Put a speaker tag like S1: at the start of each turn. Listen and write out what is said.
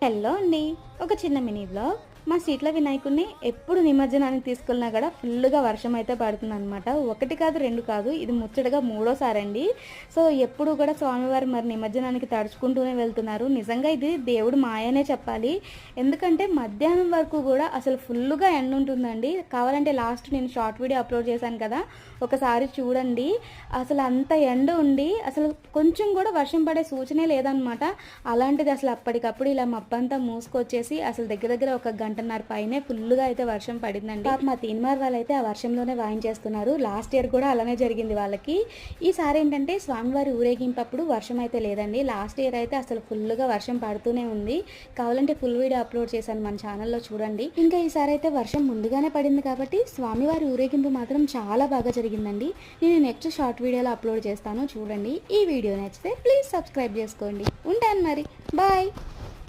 S1: Hello అండి. ఒక చిన్న మినీ వ్లాగ్. మా స్ట్రీట్‌లో వినాయకుడిని ఎప్పుడు నిమజ్జనానికి తీసుకెళ్ళినా కూడా ఫుల్లుగా వర్షం అయితే పడుతుందనమాట. ఒకటి కాదు, 2 కాదు. ఇది ముచ్చటగా మూడోసారండి. సో, ఎప్పుడు కూడా స్వామివారు మరి నిమజ్జనానికి తడుచుకుంటూనే వెళ్తున్నారు. నిజంగా ఇది దేవుడి మాయనే చెప్పాలి. ఎందుకంటే మధ్యాహ్నం వరకు కూడా అసలు ఫుల్లుగా ఎండుంటుందండి. కావాలంటే లాస్ట్ నేను షార్ట్ వీడియో అప్‌లోడ్ చేశాను కదా! ఒకసారి చూడండి. అసలు అంత ఎండ ఉండి అసలు కొంచెం కూడా వర్షం పడే సూచనే లేదనమాట. అలాంటిది అసలు అప్పటికప్పుడు ఇలా మబ్బంతా మూసుకొచ్చేసి అసలు దగ్గర దగ్గర ఒక గంటన్నర పైనే ఫుల్లుగా అయితే వర్షం పడిందండి. పాపం మా తీన్మార్ వాళ్ళైతే ఆ వర్షంలోనే వాయించేస్తున్నారు. లాస్ట్ ఇయర్ కూడా అలానే జరిగింది వాళ్ళకి. ఈసారి ఏంటంటే స్వామివారి ఊరేగింపప్పుడు వర్షం అయితే లేదండి. లాస్ట్ ఇయర్ అయితే అసలు ఫుల్లుగా వర్షం పడుతూనే ఉంది. కావాలంటే ఫుల్ వీడియో అప్లోడ్ చేశాను మన ఛానల్లో చూడండి. ఇంకా ఈసారి అయితే వర్షం ముందుగానే పడింది కాబట్టి స్వామివారి ఊరేగింపు మాత్రం చాలా బాగా జరిగిందండి. నేను నెక్స్ట్ షార్ట్ వీడియోలో అప్లోడ్ చేస్తాను చూడండి. ఈ వీడియో నచ్చితే ప్లీజ్ సబ్స్క్రైబ్ చేసుకోండి. ఉంటాను మరి. బాయ్.